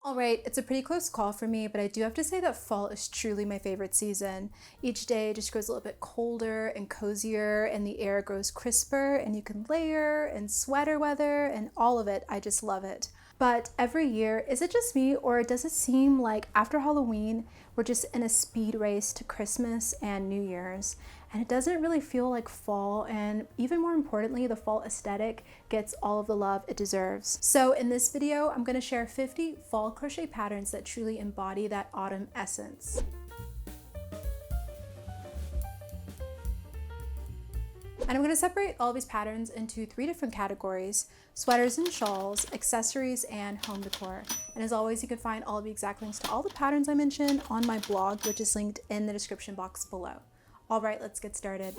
All right, it's a pretty close call for me, but I do have to say that fall is truly my favorite season. Each day just grows a little bit colder and cozier, and the air grows crisper, and you can layer and sweater weather and all of it. I just love it. But every year, is it just me, or does it seem like after Halloween, we're just in a speed race to Christmas and New Year's? And it doesn't really feel like fall, and even more importantly, the fall aesthetic gets all of the love it deserves. So in this video, I'm gonna share 50 fall crochet patterns that truly embody that autumn essence. And I'm going to separate all of these patterns into 3 different categories: sweaters and shawls, accessories, and home decor. And as always, you can find all of the exact links to all the patterns I mentioned on my blog, which is linked in the description box below. All right, let's get started.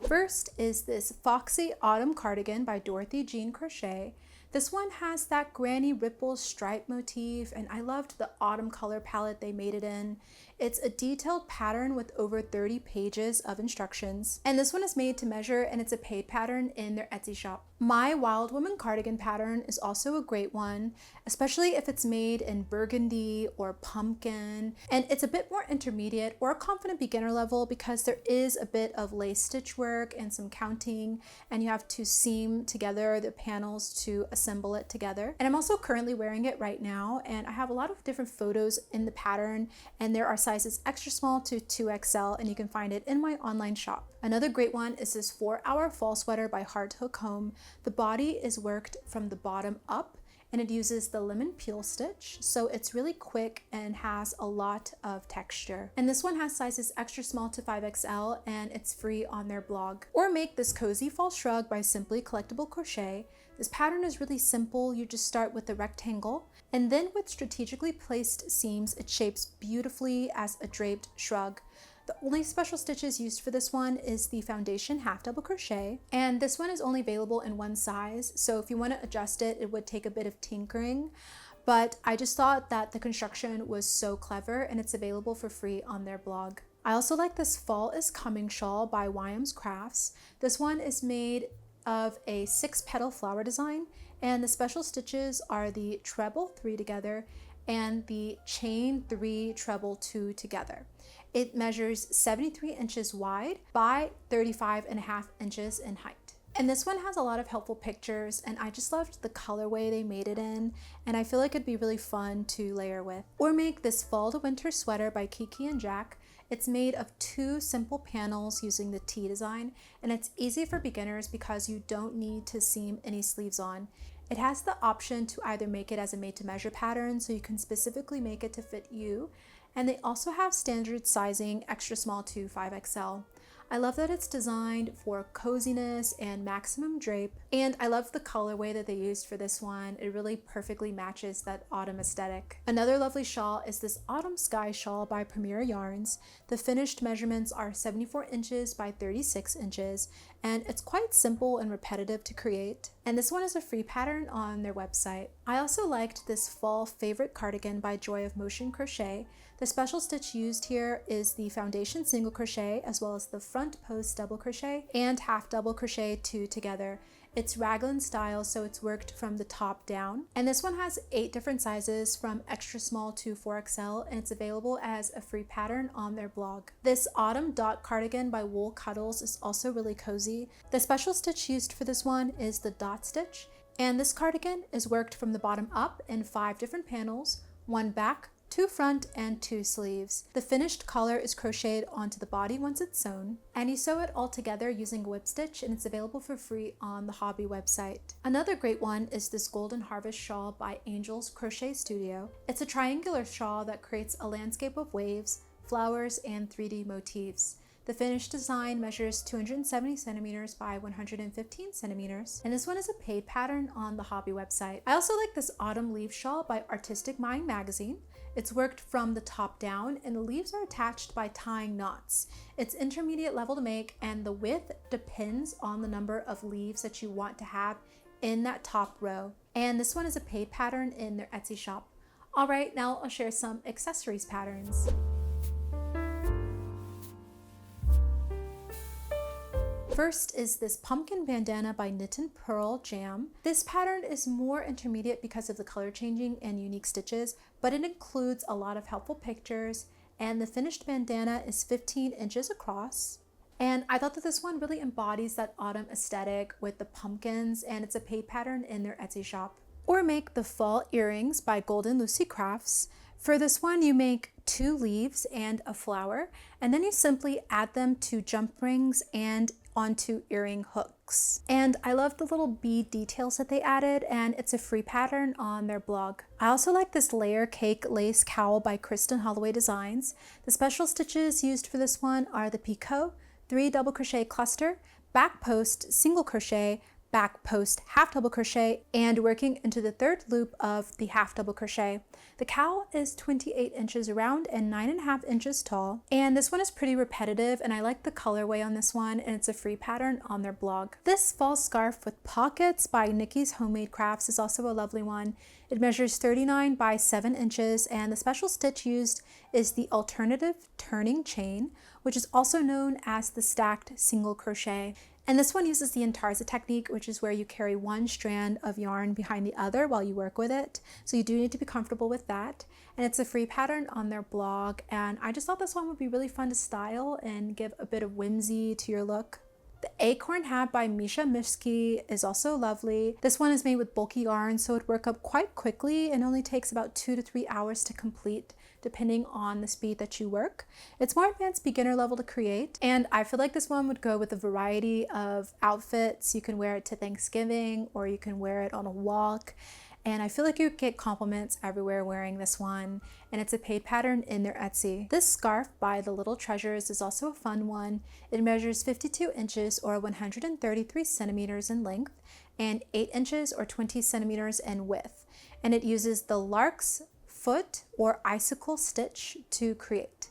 First is this Foxy Autumn Cardigan by Dorothy Jean Crochet. This one has that Granny Ripples stripe motif, and I loved the autumn color palette they made it in. It's a detailed pattern with over 30 pages of instructions. And this one is made to measure, and it's a paid pattern in their Etsy shop. My Wild Woman cardigan pattern is also a great one, especially if it's made in burgundy or pumpkin. And it's a bit more intermediate or a confident beginner level because there is a bit of lace stitch work and some counting, and you have to seam together the panels to assemble it together. And I'm also currently wearing it right now, and I have a lot of different photos in the pattern, and there are sizes extra small to 2XL, and you can find it in my online shop. Another great one is this 4-hour fall sweater by Heart Hook Home. The body is worked from the bottom up, and it uses the lemon peel stitch, so it's really quick and has a lot of texture. And this one has sizes extra small to 5XL, and it's free on their blog. Or make this cozy fall shrug by Simply Collectible Crochet. This pattern is really simple. You just start with the rectangle, and then with strategically placed seams, it shapes beautifully as a draped shrug. The only special stitches used for this one is the foundation half double crochet, and this one is only available in one size, so if you want to adjust it, it would take a bit of tinkering, but I just thought that the construction was so clever, and it's available for free on their blog. I also like this Fall is Coming shawl by YM's Crafts. This one is made of a 6-petal flower design, and the special stitches are the treble 3 together and the chain 3 treble 2 together. It measures 73 inches wide by 35.5 inches in height. And this one has a lot of helpful pictures, and I just loved the colorway they made it in, and I feel like it'd be really fun to layer with. Or make this Fall to Winter sweater by Kiki and Jack. It's made of 2 simple panels using the T design, and it's easy for beginners because you don't need to seam any sleeves on. It has the option to either make it as a made-to-measure pattern, so you can specifically make it to fit you, and they also have standard sizing extra small to 5XL. I love that it's designed for coziness and maximum drape, and I love the colorway that they used for this one. It really perfectly matches that autumn aesthetic. Another lovely shawl is this Autumn Sky shawl by Premier Yarns. The finished measurements are 74 inches by 36 inches, and it's quite simple and repetitive to create. And this one is a free pattern on their website. I also liked this Fall Favorite cardigan by Joy of Motion Crochet. The special stitch used here is the foundation single crochet as well as the front post double crochet and half double crochet 2 together. It's raglan style, so it's worked from the top down. And this one has 8 different sizes from extra small to 4XL, and it's available as a free pattern on their blog. This Autumn Dot cardigan by Wool Cuddles is also really cozy. The special stitch used for this one is the dot stitch, and this cardigan is worked from the bottom up in 5 different panels, 1 back, 2 front, and 2 sleeves. The finished collar is crocheted onto the body once it's sewn, and you sew it all together using a whip stitch, and it's available for free on the hobby website. Another great one is this Golden Harvest shawl by Angel's Crochet Studio. It's a triangular shawl that creates a landscape of waves, flowers, and 3D motifs. The finished design measures 270 centimeters by 115 centimeters, and this one is a paid pattern on the hobby website. I also like this Autumn Leaf shawl by Artistic Mind magazine. It's worked from the top down, and the leaves are attached by tying knots. It's intermediate level to make, and the width depends on the number of leaves that you want to have in that top row. And this one is a paid pattern in their Etsy shop. All right, now I'll share some accessories patterns. First is this pumpkin bandana by Knit and Purl Jam. This pattern is more intermediate because of the color changing and unique stitches, but it includes a lot of helpful pictures, and the finished bandana is 15 inches across. And I thought that this one really embodies that autumn aesthetic with the pumpkins, and it's a paid pattern in their Etsy shop. Or make the fall earrings by Golden Lucy Crafts. For this one, you make 2 leaves and a flower, and then you simply add them to jump rings and onto earring hooks. And I love the little bead details that they added, and it's a free pattern on their blog. I also like this layer cake lace cowl by Kristen Holloway Designs. The special stitches used for this one are the picot, 3 double crochet cluster, back post single crochet, back post half double crochet, and working into the 3rd loop of the half double crochet. The cowl is 28 inches around and 9.5 inches tall, and this one is pretty repetitive, and I like the colorway on this one, and it's a free pattern on their blog. This fall scarf with pockets by Nikki's Homemade Crafts is also a lovely one. It measures 39 by 7 inches, and the special stitch used is the alternative turning chain, which is also known as the stacked single crochet. And this one uses the intarsia technique, which is where you carry one strand of yarn behind the other while you work with it. So you do need to be comfortable with that. And it's a free pattern on their blog. And I just thought this one would be really fun to style and give a bit of whimsy to your look. The Acorn Hat by Misha Mishki is also lovely. This one is made with bulky yarn, so it works up quite quickly and only takes about 2 to 3 hours to complete, depending on the speed that you work. It's more advanced beginner level to create, and I feel like this one would go with a variety of outfits. You can wear it to Thanksgiving, or you can wear it on a walk. And I feel like you get compliments everywhere wearing this one, and it's a paid pattern in their Etsy. This scarf by The Little Treasures is also a fun one. It measures 52 inches or 133 centimeters in length and 8 inches or 20 centimeters in width. And it uses the lark's foot or icicle stitch to create.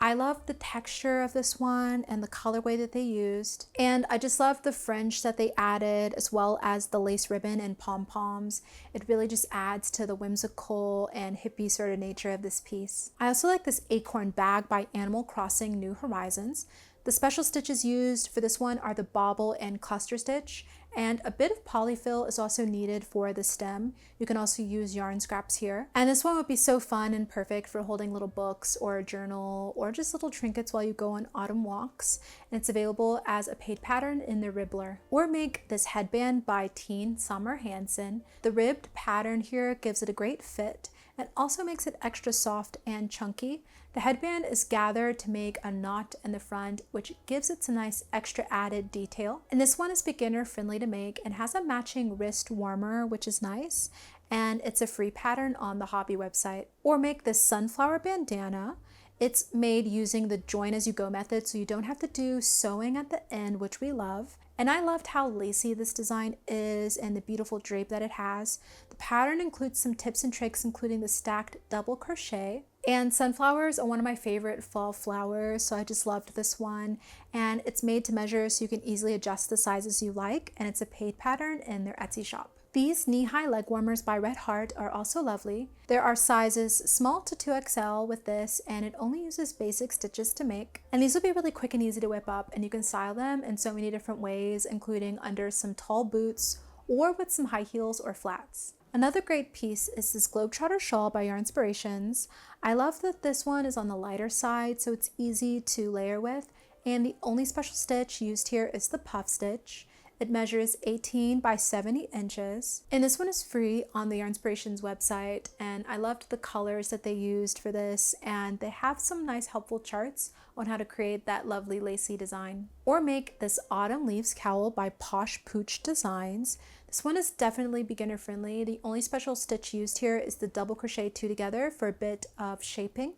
I love the texture of this one and the colorway that they used. And I just love the fringe that they added, as well as the lace ribbon and pom-poms. It really just adds to the whimsical and hippie sort of nature of this piece. I also like this acorn bag by Animal Crossing New Horizons. The special stitches used for this one are the bobble and cluster stitch, and a bit of polyfill is also needed for the stem. You can also use yarn scraps here. And this one would be so fun and perfect for holding little books or a journal or just little trinkets while you go on autumn walks. And it's available as a paid pattern in the Ribbler. Or make this headband by Teen Summer Hansen. The ribbed pattern here gives it a great fit and also makes it extra soft and chunky. The headband is gathered to make a knot in the front, which gives it some nice extra added detail. And this one is beginner friendly to make and has a matching wrist warmer, which is nice. And it's a free pattern on the hobby website. Or make this sunflower bandana. It's made using the join as you go method, so you don't have to do sewing at the end, which we love. And I loved how lacy this design is and the beautiful drape that it has. The pattern includes some tips and tricks, including the stacked double crochet. And sunflowers are one of my favorite fall flowers, so I just loved this one. And it's made to measure, so you can easily adjust the sizes you like, and it's a paid pattern in their Etsy shop. These knee-high leg warmers by Red Heart are also lovely. There are sizes small to 2XL with this, and it only uses basic stitches to make. And these will be really quick and easy to whip up, and you can style them in so many different ways, including under some tall boots or with some high heels or flats. Another great piece is this Globetrotter shawl by Yarnspirations. I love that this one is on the lighter side, so it's easy to layer with, and the only special stitch used here is the puff stitch. It measures 18 by 70 inches, and this one is free on the Yarnspirations website, and I loved the colors that they used for this, and they have some nice helpful charts on how to create that lovely lacy design. Or make this Autumn Leaves cowl by Posh Pooch Designs. This one is definitely beginner friendly. The only special stitch used here is the double crochet 2 together for a bit of shaping.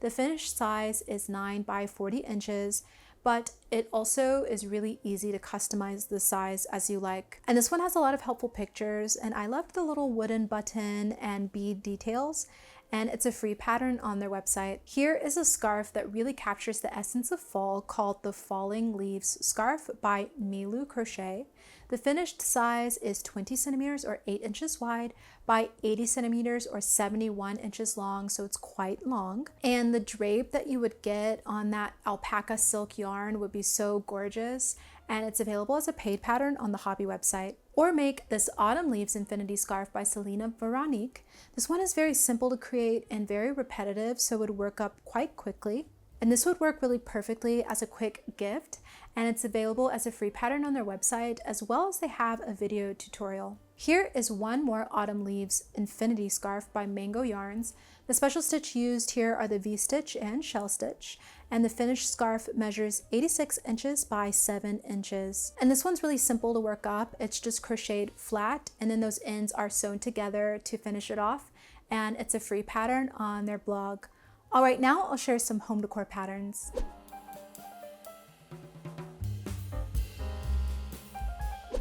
The finished size is 9 by 40 inches, but it also is really easy to customize the size as you like. And this one has a lot of helpful pictures, and I loved the little wooden button and bead details, and it's a free pattern on their website. Here is a scarf that really captures the essence of fall called the Falling Leaves Scarf by Milu Crochet. The finished size is 20 centimeters or 8 inches wide by 80 centimeters or 71 inches long, so it's quite long. And the drape that you would get on that alpaca silk yarn would be so gorgeous. and it's available as a paid pattern on the hobby website. Or make this Autumn Leaves Infinity Scarf by Selena Veronique. This one is very simple to create and very repetitive, so it would work up quite quickly. And this would work really perfectly as a quick gift, and it's available as a free pattern on their website, as well as they have a video tutorial. Here is one more Autumn Leaves Infinity Scarf by Mango Yarns. The special stitch used here are the V-stitch and shell stitch, and the finished scarf measures 86 inches by 7 inches. And this one's really simple to work up. It's just crocheted flat, and then those ends are sewn together to finish it off, and it's a free pattern on their blog. All right, now I'll share some home decor patterns.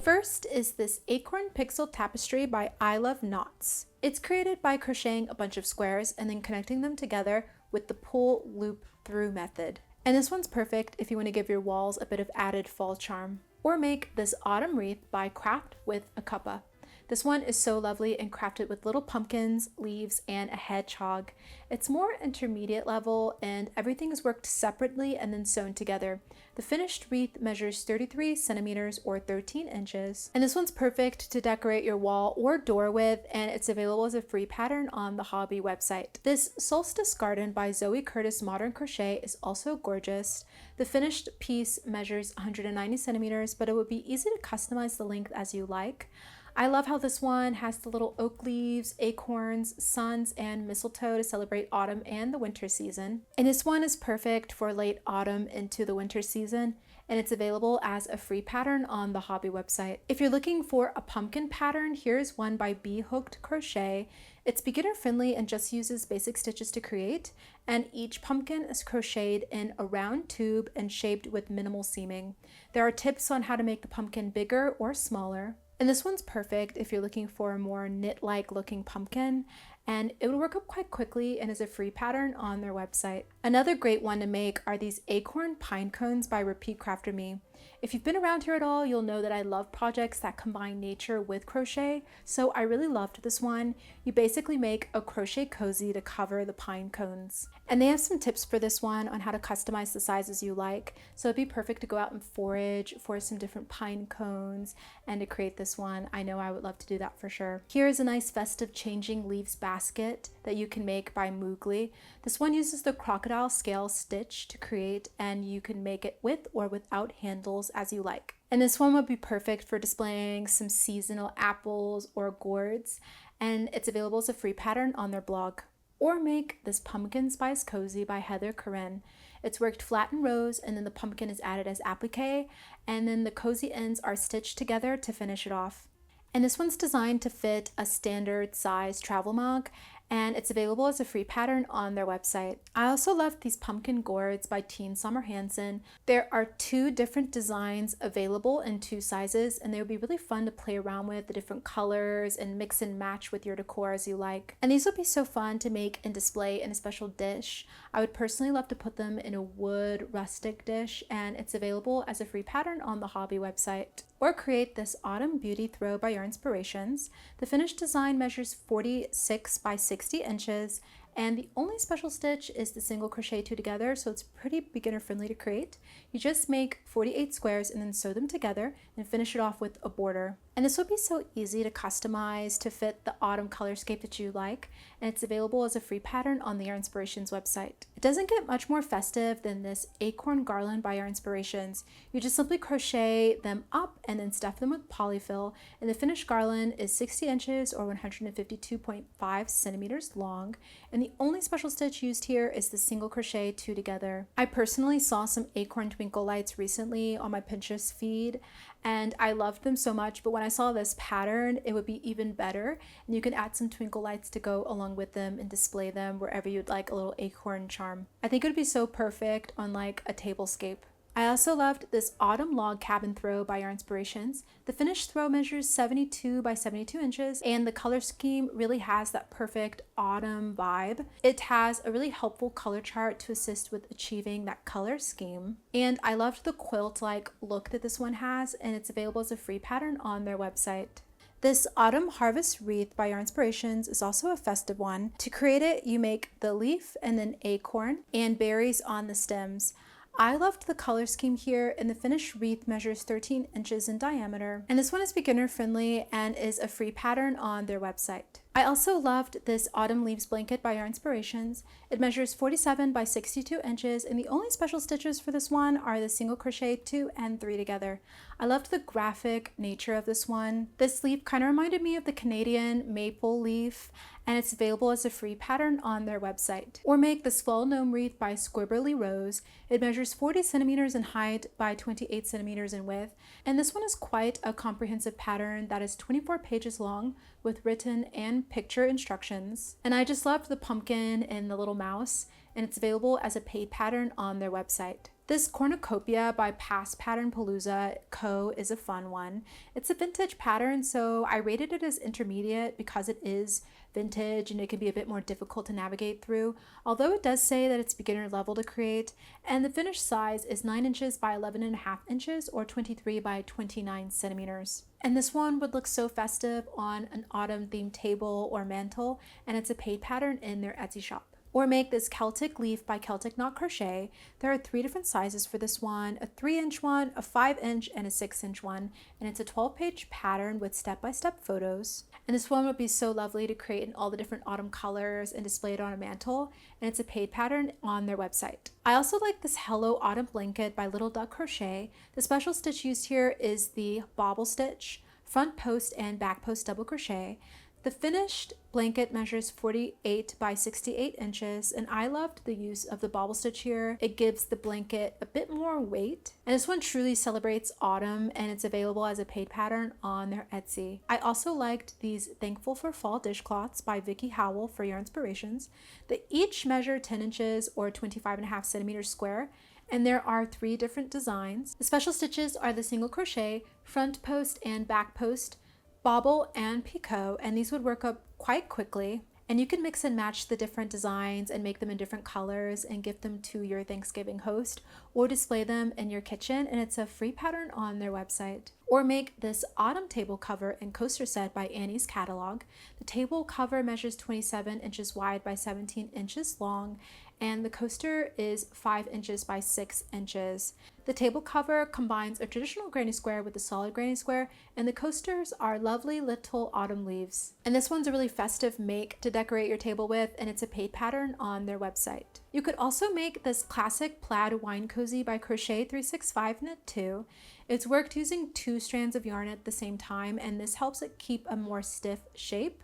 First is this Acorn Pixel Tapestry by I Love Knots. It's created by crocheting a bunch of squares and then connecting them together with the pull loop through method. And this one's perfect if you want to give your walls a bit of added fall charm. Or make this Autumn Wreath by Craft with a Cuppa. This one is so lovely and crafted with little pumpkins, leaves, and a hedgehog. It's more intermediate level and everything is worked separately and then sewn together. The finished wreath measures 33 centimeters or 13 inches. And this one's perfect to decorate your wall or door with, and it's available as a free pattern on the hobby website. This Solstice Garden by Zoe Curtis Modern Crochet is also gorgeous. The finished piece measures 190 centimeters, but it would be easy to customize the length as you like. I love how this one has the little oak leaves, acorns, suns, and mistletoe to celebrate autumn and the winter season. And this one is perfect for late autumn into the winter season, and it's available as a free pattern on the hobby website. If you're looking for a pumpkin pattern, here's one by Bee Hooked Crochet. It's beginner friendly and just uses basic stitches to create, and each pumpkin is crocheted in a round tube and shaped with minimal seaming. There are tips on how to make the pumpkin bigger or smaller. And this one's perfect if you're looking for a more knit-like looking pumpkin, and it would work up quite quickly and is a free pattern on their website. Another great one to make are these acorn pine cones by Repeat Crafter Me. If you've been around here at all, you'll know that I love projects that combine nature with crochet, so I really loved this one. You basically make a crochet cozy to cover the pine cones. And they have some tips for this one on how to customize the sizes you like, so it'd be perfect to go out and forage for some different pine cones and to create this one. I know I would love to do that for sure. Here is a nice festive changing leaves basket that you can make by Moogly. This one uses the crocodile scale stitch to create, and you can make it with or without handles as you like. And this one would be perfect for displaying some seasonal apples or gourds, and it's available as a free pattern on their blog. Or make this Pumpkin Spice Cozy by Heather Corinne. It's worked flat in rows, and then the pumpkin is added as applique, and then the cozy ends are stitched together to finish it off. And this one's designed to fit a standard size travel mug, and it's available as a free pattern on their website. I also love these pumpkin gourds by Teen Summer Hansen. There are 2 different designs available in 2 sizes, and they would be really fun to play around with the different colors and mix and match with your decor as you like. And these would be so fun to make and display in a special dish. I would personally love to put them in a wood rustic dish, and it's available as a free pattern on the hobby website. Or create this Autumn Beauty Throw by Yarnspirations. The finished design measures 46 by 60 inches, and the only special stitch is the single crochet 2 together, so it's pretty beginner friendly to create. You just make 48 squares and then sew them together and finish it off with a border. And this would be so easy to customize to fit the autumn colorscape that you like, and it's available as a free pattern on the Yarnspirations website. It doesn't get much more festive than this Acorn Garland by Yarnspirations. You just simply crochet them up and then stuff them with polyfill, and the finished garland is 60 inches or 152.5 centimeters long, and the only special stitch used here is the single crochet 2 together. I personally saw some acorn twinkle lights recently on my Pinterest feed, and I loved them so much, but when I saw this pattern, it would be even better, and you can add some twinkle lights to go along with them and display them wherever you'd like a little acorn charm. I think it would be so perfect on like a tablescape. I also loved this Autumn Log Cabin Throw by Yarnspirations. The finished throw measures 72 by 72 inches, and the color scheme really has that perfect autumn vibe. It has a really helpful color chart to assist with achieving that color scheme. And I loved the quilt-like look that this one has, and it's available as a free pattern on their website. This Autumn Harvest Wreath by Yarnspirations is also a festive one. To create it, you make the leaf and then acorn and berries on the stems. I loved the color scheme here, and the finished wreath measures 13 inches in diameter. And this one is beginner friendly and is a free pattern on their website. I also loved this Autumn Leaves blanket by Yarn Inspirations. It measures 47 by 62 inches, and the only special stitches for this one are the single crochet 2 and 3 together. I loved the graphic nature of this one. This leaf kind of reminded me of the Canadian maple leaf, and it's available as a free pattern on their website. Or make this Fall Gnome wreath by Squibberly Rose. It measures 40 centimeters in height by 28 centimeters in width, and this one is quite a comprehensive pattern that is 24 pages long with written and picture instructions. And I just loved the pumpkin and the little mouse, and it's available as a paid pattern on their website. This Cornucopia by Past Pattern Palooza Co. is a fun one. It's a vintage pattern, so I rated it as intermediate because it is vintage and it can be a bit more difficult to navigate through, although it does say that it's beginner level to create, and the finished size is 9 inches by 11.5 inches or 23 by 29 centimeters. And this one would look so festive on an autumn themed table or mantle, and it's a paid pattern in their Etsy shop. Or make this Celtic Leaf by Celtic Knot Crochet. There are 3 different sizes for this one, a 3-inch one, a 5-inch, and a 6-inch one, and it's a 12-page pattern with step-by-step photos. And this one would be so lovely to create in all the different autumn colors and display it on a mantle, and it's a paid pattern on their website. I also like this Hello Autumn Blanket by Little Duck Crochet. The special stitch used here is the bobble stitch, front post and back post double crochet. The finished blanket measures 48 by 68 inches, and I loved the use of the bobble stitch here. It gives the blanket a bit more weight, and this one truly celebrates autumn, and it's available as a paid pattern on their Etsy. I also liked these Thankful for Fall dishcloths by Vicky Howell for Yarn Inspirations. They each measure 10 inches or 25.5 centimeters square, and there are 3 different designs. The special stitches are the single crochet, front post and back post, bobble and picot, and these would work up quite quickly. And you can mix and match the different designs and make them in different colors and give them to your Thanksgiving host or display them in your kitchen, and it's a free pattern on their website. Or make this autumn table cover and coaster set by Annie's Catalog. The table cover measures 27 inches wide by 17 inches long, and the coaster is 5 inches by 6 inches. The table cover combines a traditional granny square with a solid granny square, and the coasters are lovely little autumn leaves. And this one's a really festive make to decorate your table with, and it's a paid pattern on their website. You could also make this classic plaid wine cozy by Crochet 365 Knit 2. It's worked using 2 strands of yarn at the same time, and this helps it keep a more stiff shape.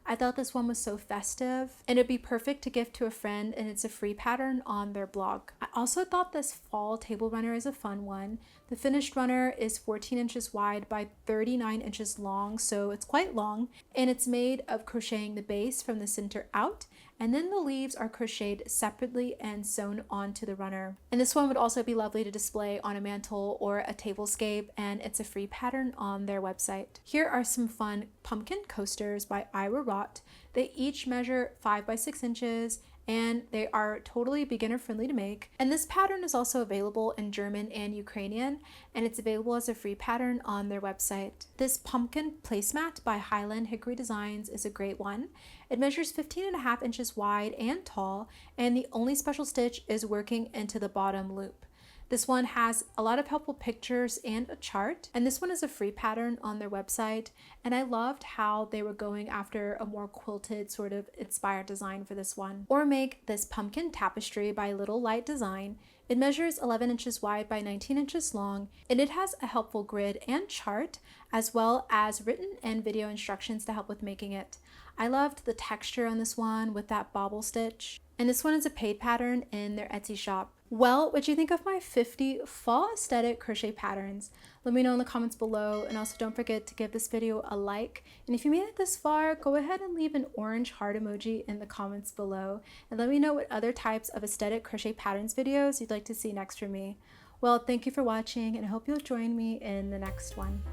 I thought this one was so festive, and it'd be perfect to gift to a friend, and it's a free pattern on their blog. I also thought this fall table runner is a fun one. The finished runner is 14 inches wide by 39 inches long, so it's quite long, and it's made of crocheting the base from the center out, and then the leaves are crocheted separately and sewn onto the runner. And this one would also be lovely to display on a mantle or a tablescape, and it's a free pattern on their website. Here are some fun pumpkin coasters by Ira Rott. They each measure 5 by 6 inches, and they are totally beginner friendly to make. And this pattern is also available in German and Ukrainian, and it's available as a free pattern on their website. This pumpkin placemat by Highland Hickory Designs is a great one. It measures 15.5 inches wide and tall, and the only special stitch is working into the bottom loop. This one has a lot of helpful pictures and a chart, and this one is a free pattern on their website, and I loved how they were going after a more quilted sort of inspired design for this one. Or make this pumpkin tapestry by Little Light Design. It measures 11 inches wide by 19 inches long, and it has a helpful grid and chart, as well as written and video instructions to help with making it. I loved the texture on this one with that bobble stitch, and this one is a paid pattern in their Etsy shop. Well, what'd you think of my 50 fall aesthetic crochet patterns? Let me know in the comments below, and also don't forget to give this video a like. And if you made it this far, go ahead and leave an orange heart emoji in the comments below, and let me know what other types of aesthetic crochet patterns videos you'd like to see next from me. Well, thank you for watching, and I hope you'll join me in the next one.